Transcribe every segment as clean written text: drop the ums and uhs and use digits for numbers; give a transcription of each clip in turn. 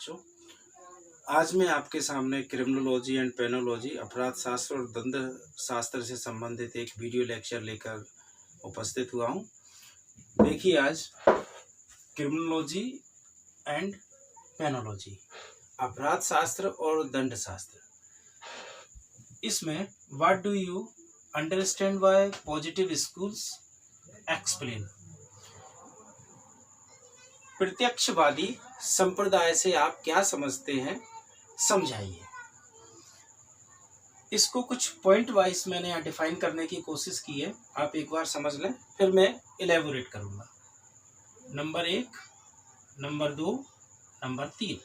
बच्चों, आज मैं आपके सामने क्रिमिनोलॉजी एंड पेनोलॉजी अपराध शास्त्र और दंड शास्त्र से संबंधित एक वीडियो लेक्चर लेकर उपस्थित हुआ हूं। देखिए, आज क्रिमिनोलॉजी एंड पेनोलॉजी अपराध शास्त्र और दंड शास्त्र, इसमें what do you understand by positive schools, explain. प्रत्यक्षवादी संप्रदाय से आप क्या समझते हैं, समझाइए। इसको कुछ पॉइंट वाइज मैंने यहाँ डिफाइन करने की कोशिश की है, आप एक बार समझ लें, फिर मैं इलेबोरेट करूँगा। Number 1, number 2, number 3।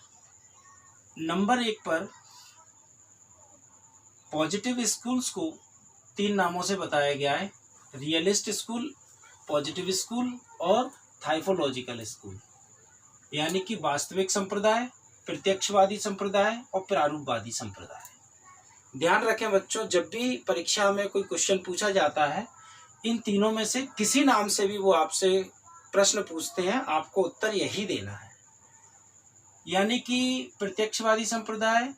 नंबर 1 पर पॉजिटिव स्कूल्स को 3 नामों से बताया गया है: रियलिस्ट स्कूल, पॉजिटिव स्कूल और थाइपोलॉजिकल स्कूल, यानी कि वास्तविक संप्रदाय, प्रत्यक्षवादी संप्रदाय और प्रारूपवादी संप्रदाय। ध्यान रखें बच्चों, जब भी परीक्षा में कोई क्वेश्चन पूछा जाता है, इन तीनों में से किसी नाम से भी वो आपसे प्रश्न पूछते हैं, आपको उत्तर यही देना है। यानी कि प्रत्यक्षवादी संप्रदाय,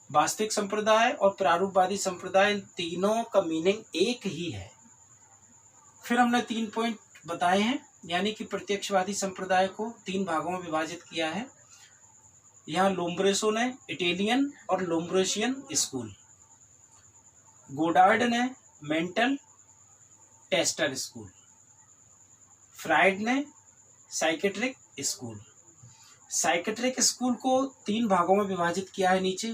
वास्तविक संप्रदाय और प्रारूपवादी संप्रदाय, इन तीनों का मीनिंग एक ही है। फिर हमने 3 पॉइंट बताए हैं, यानी कि प्रत्यक्षवादी संप्रदाय को 3 भागों में विभाजित किया है। यहाँ लोम्ब्रेसो ने इटालियन और लोम्ब्रेशियन स्कूल, गोडार्ड ने मेंटल टेस्टर स्कूल, फ्राइड ने साइकेट्रिक स्कूल। साइकेट्रिक स्कूल को 3 भागों में विभाजित किया है नीचे,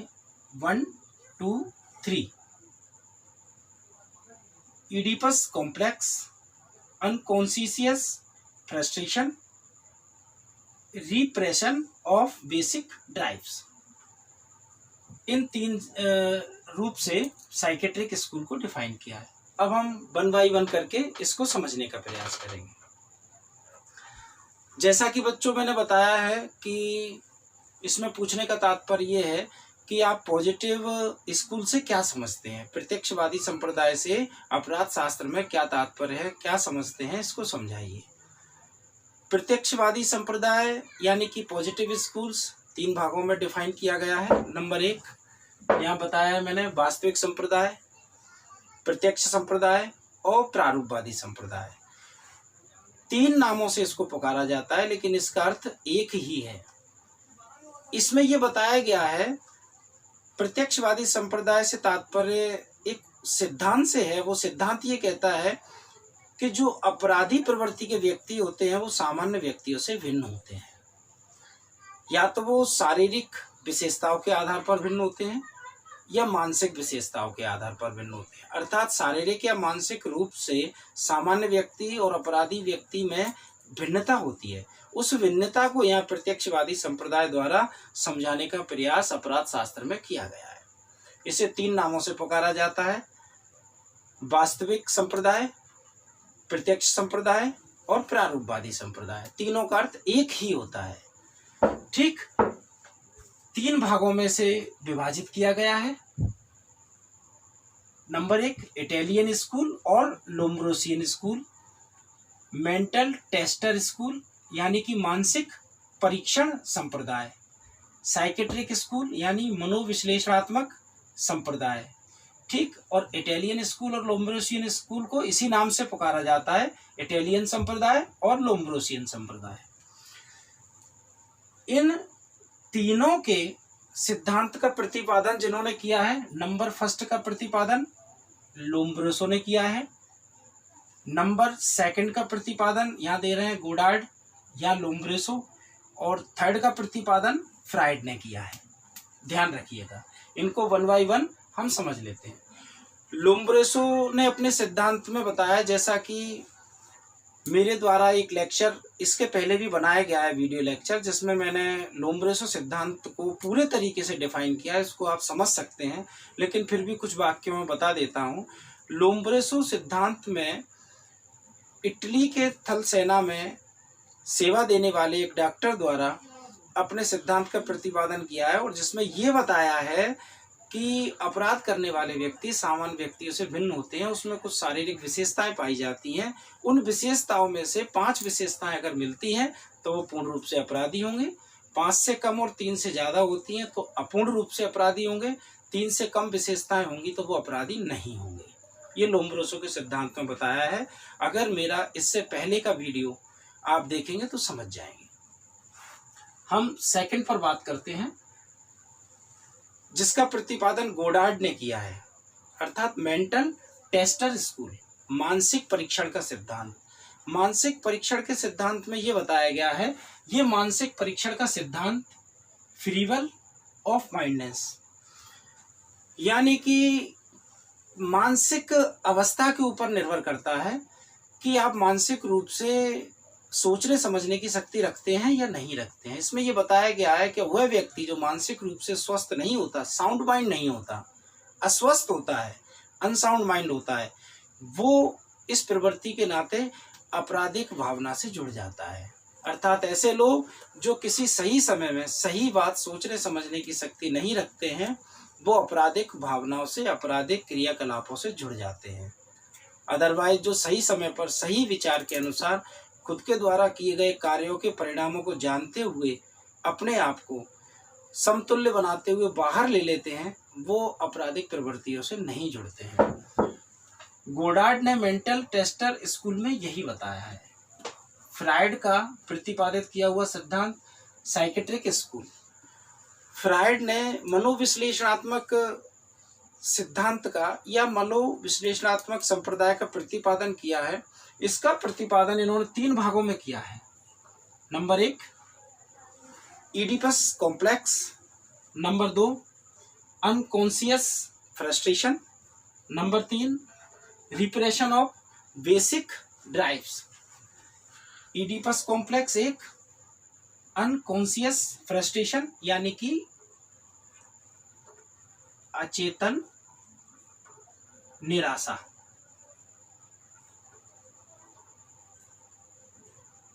1, 2, 3। Oedipus complex, unconscious frustration, repression of basic drives. इन 3 रूप से साइकेट्रिक स्कूल को डिफाइन किया है। अब हम 1 बाय 1 करके इसको समझने का प्रयास करेंगे। जैसा कि बच्चों मैंने बताया है कि इसमें पूछने का तात्पर्य ये है कि आप पॉजिटिव स्कूल से क्या समझते हैं, प्रत्यक्षवादी संप्रदाय से अपराध शास्त्र में क्या तात्पर्य है, क्या समझते हैं, इसको समझाइए। प्रत्यक्षवादी संप्रदाय यानी कि पॉजिटिव स्कूल्स 3 भागों में डिफाइन किया गया है। नंबर 1 यहाँ बताया है मैंने, वास्तविक संप्रदाय, प्रत्यक्ष संप्रदाय और प्रारूपवादी संप्रदाय। 3 नामों से इसको पुकारा जाता है, लेकिन इसका अर्थ एक ही है। इसमें यह बताया गया है, प्रत्यक्षवादी संप्रदाय से तात्पर्य एक सिद्धांत से है। वो सिद्धांत ये कहता है कि जो अपराधी प्रवृत्ति के व्यक्ति होते हैं वो सामान्य व्यक्तियों से भिन्न होते हैं। या तो वो शारीरिक विशेषताओं के आधार पर भिन्न होते हैं या मानसिक विशेषताओं के आधार पर भिन्न होते हैं। अर्थात शारीरिक या मानसिक रूप से सामान्य व्यक्ति और अपराधी व्यक्ति में भिन्नता होती है। उस भिन्नता को यहाँ प्रत्यक्षवादी संप्रदाय द्वारा समझाने का प्रयास अपराध शास्त्र में किया गया है। इसे 3 नामों से पुकारा जाता है: वास्तविक संप्रदाय, प्रत्यक्ष संप्रदाय और प्रारूपवादी संप्रदाय। तीनों का अर्थ एक ही होता है। ठीक, 3 भागों में से विभाजित किया गया है। नंबर 1 इटालियन स्कूल और लोम्ब्रोसियन स्कूल, मेंटल टेस्टर स्कूल यानी कि मानसिक परीक्षण संप्रदाय, साइकेट्रिक स्कूल यानी मनोविश्लेषणात्मक संप्रदाय। ठीक, और इटालियन स्कूल और लोम्ब्रोसियन स्कूल को इसी नाम से पुकारा जाता है, इटालियन संप्रदाय और लोम्ब्रोसियन संप्रदाय। इन तीनों के सिद्धांत का प्रतिपादन जिन्होंने किया है, नंबर 1 का प्रतिपादन लोम्ब्रोसो ने किया है। नंबर 2 का प्रतिपादन यहाँ दे रहे हैं गोडार्ड या लोम्ब्रेसो, और 3rd का प्रतिपादन फ्राइड ने किया है। ध्यान रखिएगा, इनको 1 बाय 1 हम समझ लेते हैं। लोम्ब्रेसो ने अपने सिद्धांत में बताया, जैसा कि मेरे द्वारा एक लेक्चर इसके पहले भी बनाया गया है, वीडियो लेक्चर, जिसमें मैंने लोम्ब्रेसो सिद्धांत को पूरे तरीके से डिफाइन किया है। इसको आप समझ सकते हैं, लेकिन फिर भी कुछ वाक्यों में बता देता हूँ। लोम्ब्रेसो सिद्धांत में इटली के थल सेना में सेवा देने वाले एक डॉक्टर द्वारा अपने सिद्धांत का प्रतिपादन किया है, और जिसमें यह बताया है कि अपराध करने वाले व्यक्ति सामान्य व्यक्तियों से भिन्न होते हैं। उसमें कुछ शारीरिक विशेषताएं पाई जाती हैं। उन विशेषताओं में से 5 विशेषताएं अगर मिलती हैं तो वो पूर्ण रूप से अपराधी होंगे। 5 से कम और 3 से ज़्यादा होती हैं तो अपूर्ण रूप से अपराधी होंगे, 3 से कम विशेषताएं होंगी तो वो अपराधी नहीं होंगे। ये लोम्ब्रोसो के सिद्धांत में बताया है। अगर मेरा इससे पहले का वीडियो आप देखेंगे तो समझ जाएंगे। हम सेकंड पर बात करते हैं, जिसका प्रतिपादन गोडार्ड ने किया है, अर्थात मेंटल टेस्टर स्कूल, मानसिक परीक्षण का सिद्धांत। मानसिक परीक्षण के सिद्धांत में यह बताया गया है, ये मानसिक परीक्षण का सिद्धांत फ्रीवल ऑफ माइंडनेस, यानी कि मानसिक अवस्था के ऊपर निर्भर करता है कि आप मानसिक रूप से सोचने समझने की शक्ति रखते हैं या नहीं रखते हैं। इसमें यह बताया गया है कि वह व्यक्ति जो मानसिक रूप से स्वस्थ नहीं होता, साउंड माइंड नहीं होता, अस्वस्थ होता है, अनसाउंड माइंड होता है, वो इस प्रवृत्ति के नाते आपराधिक भावना से जुड़ जाता है। अर्थात ऐसे लोग जो किसी सही समय में सही बात सोचने समझने की शक्ति नहीं रखते हैं, वो आपराधिक भावनाओं से, आपराधिक क्रियाकलापों से जुड़ जाते हैं। अदरवाइज जो सही समय पर सही विचार के अनुसार खुद के द्वारा किए गए कार्यों के परिणामों को जानते हुए अपने आप को समतुल्य बनाते हुए बाहर ले लेते हैं, वो आपराधिक प्रवृत्तियों से नहीं जुड़ते हैं। गोडार्ड ने मेंटल टेस्टर स्कूल में यही बताया है। फ्रायड का प्रतिपादित किया हुआ सिद्धांत साइकेट्रिक स्कूल। फ्रायड ने मनोविश्लेषणात्मक सिद्धांत का या मनोविश्लेषणात्मक संप्रदाय का प्रतिपादन किया है। इसका प्रतिपादन इन्होंने 3 भागों में किया है। Number 1 Oedipus complex, number 2 unconscious frustration, number 3 repression of basic drives. Oedipus complex एक, अनकॉन्शियस फ्रस्ट्रेशन यानी कि अचेतन निराशा।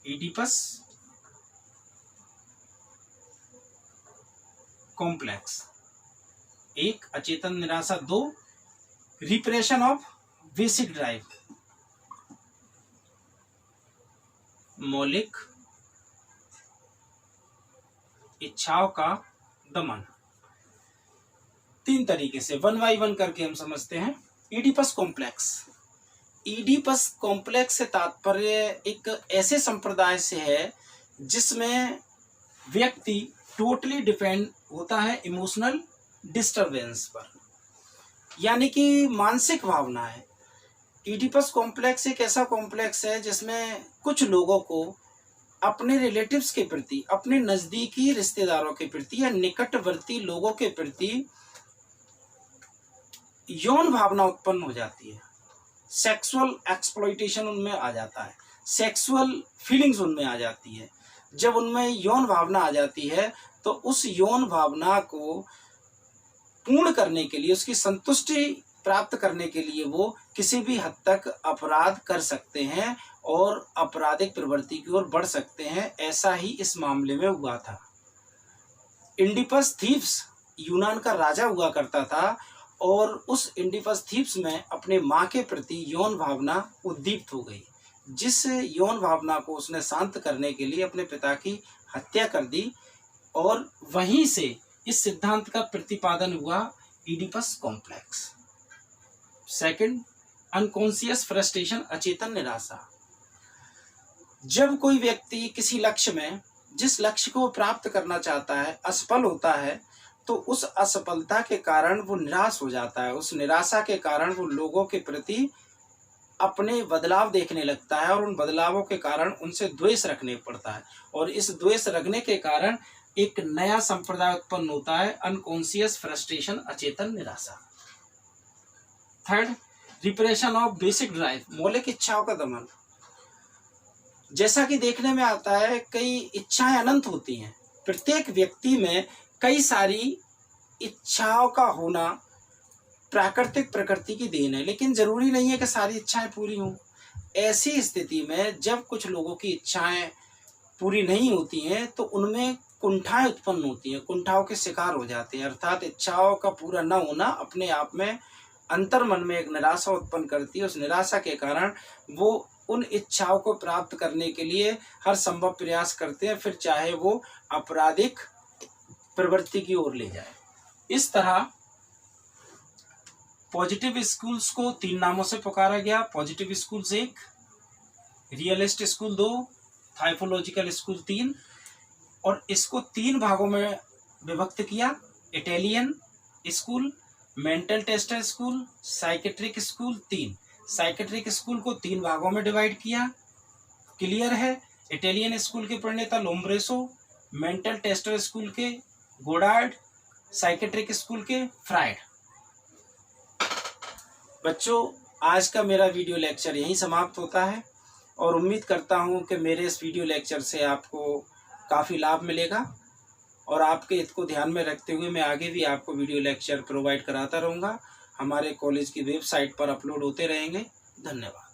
इडिपस कॉम्प्लेक्स एक, अचेतन निराशा 2, रिप्रेशन ऑफ बेसिक ड्राइव, मौलिक इच्छाओं का दमन। 3 तरीके से 1 बाय 1 करके हम समझते हैं। Oedipus complex. इडिपस कॉम्प्लेक्स से तात्पर्य एक ऐसे संप्रदाय से है जिसमें व्यक्ति टोटली डिपेंड होता है इमोशनल डिस्टरबेंस पर, यानी कि मानसिक भावना है। इडिपस कॉम्प्लेक्स एक ऐसा कॉम्प्लेक्स है जिसमें कुछ लोगों को अपने रिलेटिव्स के प्रति, अपने नजदीकी रिश्तेदारों के प्रति या निकटवर्ती लोगों के प्रति यौन भावना उत्पन्न हो जाती है। सेक्सुअल एक्सप्लॉइटेशन उनमें आ जाता है, सेक्सुअल फीलिंग्स उनमें आ जाती है। जब उनमें यौन भावना आ जाती है तो उस यौन भावना को पूर्ण करने के लिए, उसकी संतुष्टि प्राप्त करने के लिए वो किसी भी हद तक अपराध कर सकते हैं और आपराधिक प्रवृत्ति की ओर बढ़ सकते हैं। ऐसा ही इस मामले में हुआ था। इंडिपस थीव्स यूनान का राजा हुआ करता था और उस इंडिपस थीव्स में अपने माँ के प्रति यौन भावना उद्दीप्त हो गई, जिस यौन भावना को उसने शांत करने के लिए अपने पिता की हत्या कर दी और वहीं से इस सिद्धांत का प्रतिपादन हुआ, Oedipus complex. Second, unconscious frustration, अचेतन निराशा। जब कोई व्यक्ति किसी लक्ष्य में, जिस लक्ष्य को प्राप्त करना चाहता है, असफल होता है तो उस असफलता के कारण वो निराश हो जाता है। उस निराशा के कारण वो लोगों के प्रति अपने बदलाव देखने लगता है और उन बदलावों के कारण उनसे द्वेष रखने पड़ता है और इस द्वेष रखने के कारण एक नया संप्रदाय उत्पन्न होता है, अनकॉन्शियस फ्रस्ट्रेशन, अचेतन निराशा। Third, repression of basic drive, मौलिक इच्छाओं का दमन। जैसा कि देखने में आता है, कई इच्छाएं अनंत होती हैं। प्रत्येक व्यक्ति में कई सारी इच्छाओं का होना प्राकृतिक प्रकृति की देन है, लेकिन जरूरी नहीं है कि सारी इच्छाएं पूरी हों। ऐसी स्थिति में जब कुछ लोगों की इच्छाएं पूरी नहीं होती हैं तो उनमें कुंठाएं उत्पन्न होती हैं, कुंठाओं के शिकार हो जाते हैं। अर्थात इच्छाओं का पूरा न होना अपने आप में अंतर मन में एक निराशा उत्पन्न करती है। उस निराशा के कारण वो उन इच्छाओं को प्राप्त करने के लिए हर संभव प्रयास करते हैं, फिर चाहे वो आपराधिक प्रवृत्ति की ओर ले जाए। इस तरह पॉजिटिव स्कूल्स को 3 नामों से पुकारा गया। Positive schools 1, realist school 2, typological school 3, और इसको 3 भागों में विभक्त किया। Italian school, mental tester school, psychiatric school 3। Psychiatric school को 3 भागों में डिवाइड किया। क्लियर है? इटालियन स्कूल के प्रणेता लोम्ब्रेसो, मेंटल टेस्टर स्कूल के गोडार्ड, साइकेट्रिक स्कूल के फ्राइड। बच्चों, आज का मेरा वीडियो लेक्चर यहीं समाप्त होता है और उम्मीद करता हूं कि मेरे इस वीडियो लेक्चर से आपको काफ़ी लाभ मिलेगा और आपके हित को ध्यान में रखते हुए मैं आगे भी आपको वीडियो लेक्चर प्रोवाइड कराता रहूँगा। हमारे कॉलेज की वेबसाइट पर अपलोड होते रहेंगे। धन्यवाद।